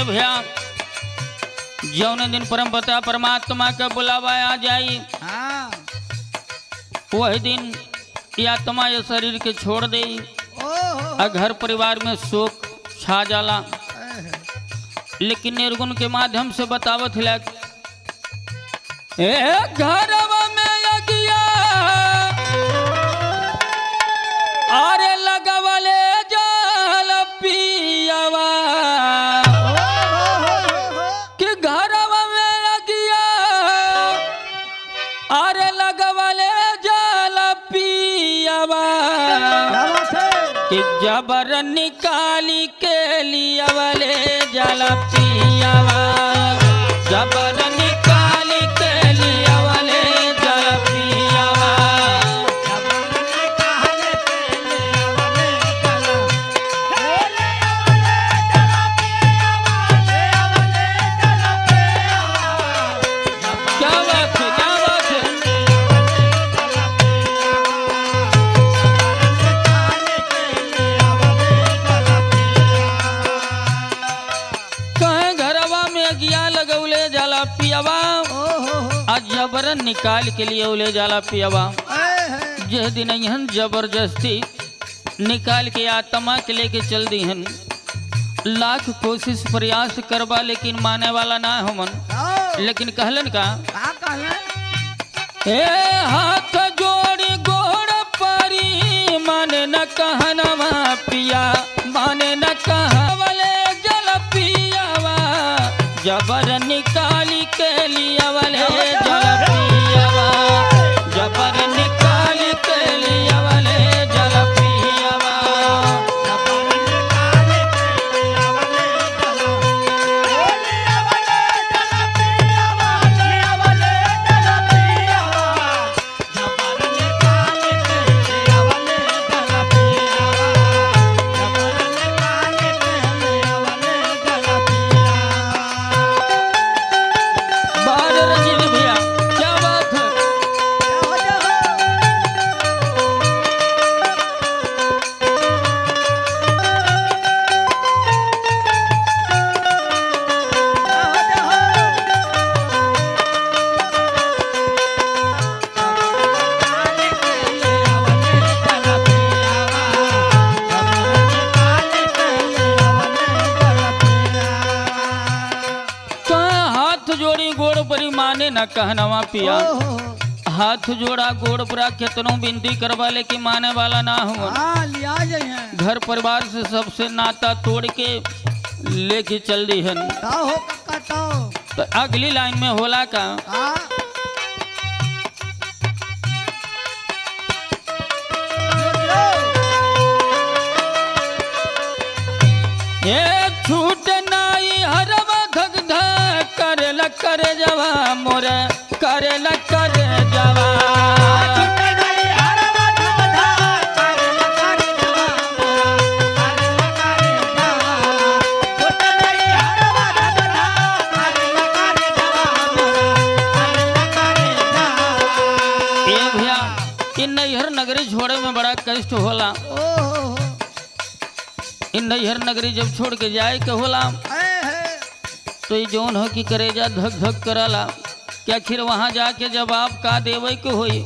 भैया जौन दिन परमपिता परमात्मा का बुलावा आ जाई हाँ वही दिन ये आत्मा ये शरीर के छोड़ दे और घर परिवार में शोक छा जाला। लेकिन निर्गुण के माध्यम से बतावत लग घरवा में अगिया अरे लगवले जाल पियावा कि घरवा में अगिया अरे लगवले जाल पियावा कि जबर निकाली के लिया वाले जल पियावा जबर निकाली के लिया वाले जल पियावा क्या बात है क्या बात है। पियावा आज जबरन निकाल के लिए उले जाला पियावा जिस दिन यहन जबरदस्ती निकाल के आत्मा के लेके चल दी हन लाख कोशिश प्रयास करवा लेकिन माने वाला ना हमन। लेकिन कहलन का ए हाथ जोड़ी गोड़ परी माने न कहनवा पिया माने न कहवले जल पियावा जबर निकाली के लिया वाले जल पियावा जबर निकाली के लिया वाले जल पियावा माने न कहनवा पिया हाथ जोड़ा गोड़ परा केतनों बिनती करवा लेकिन माने वाला ना हुआ। घर परिवार से सबसे नाता तोड़ के लेके चल दी है। तो अगली लाइन में होला का ये छूट नाई हरवा धक धक करेला करे जवा मोरे करेला करे जवा ये भैया इन नैहर नगरी छोड़े में बड़ा कष्ट होला। इन नैहर नगरी जब छोड़ के जाए के होला तो ये जौन हो कि करेजा धक धक कराला क्या आखिर वहां जाके जवाब का देवे के होई।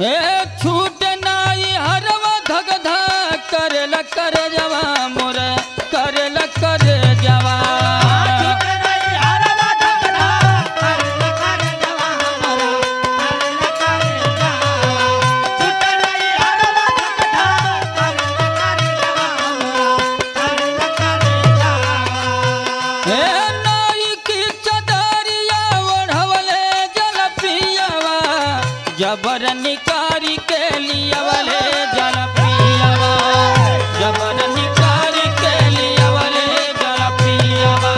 ए छूट नाई हरवा धक धक करेला करे जवा मोरे करेला करे जवा जबर निकारी के लिया वाले जल पियावा जबर निकारी के लिया वाले जल पियावा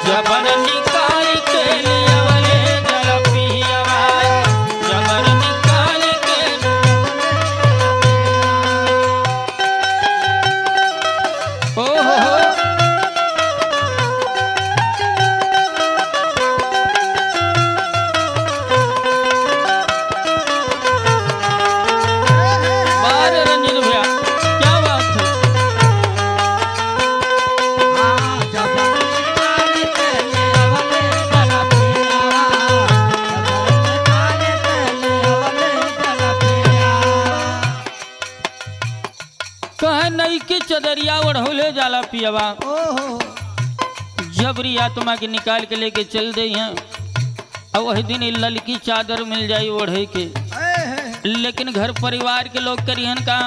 जबर निकारी के लिया वाले जल पियावा चदरिया ओढ़ौले जाला पियवा ओहो जबरी आत्मा के निकाल के लेके चल दे हैं और वही दिन ललकी चादर मिल जाई ओढ़े के। लेकिन घर परिवार के लोग करिहन का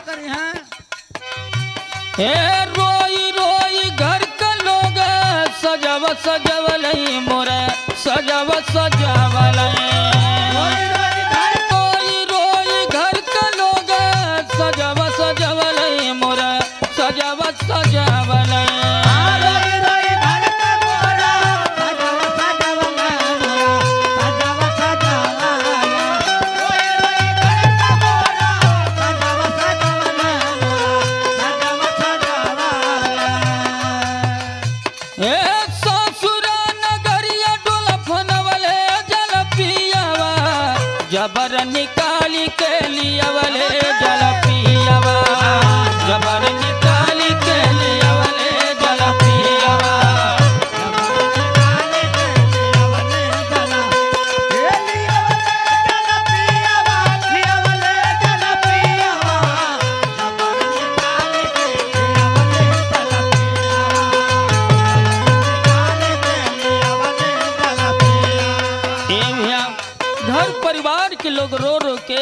करी हैं हे रोई रोई घर का लोग सजाव सजावल मोरे सजाव सजावल रोई रोई घर का लोग सजाव सजावल मोरे सजाव सजावल जबर निकाली के लिया वाले जल पियावा जबर निकाली के लिया वाले जल पियावा घर परिवार के लोग रो रो के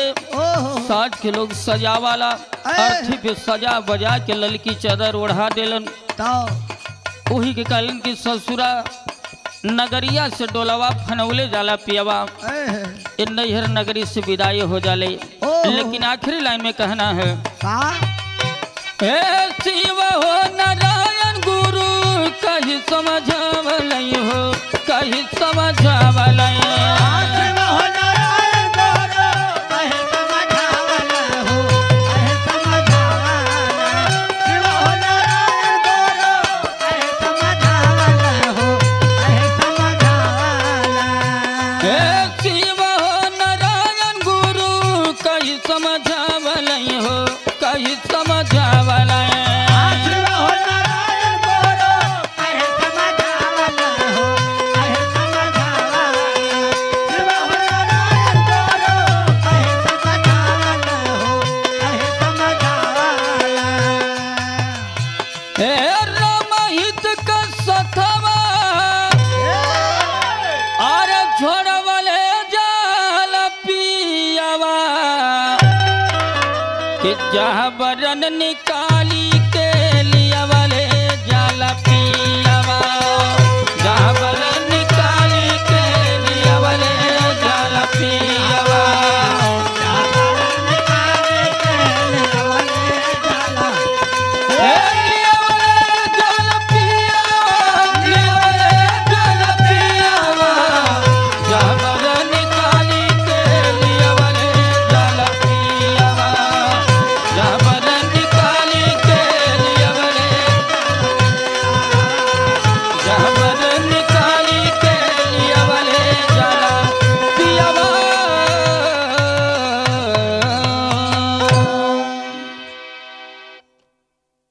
साज के लोग सजावाला अर्थी पे सजा बजा के ललकी चादर ओढ़ा देलन वही के कहलन की ससुरा नगरिया से डोलावा फनौले जाला पियावा नैहर नगरी से विदाई हो जाले। लेकिन आखिरी लाइन में कहना है हे शिव हो नारायण गुरु कहीं समझावल हो कहीं समझावल जहाँ बरन निक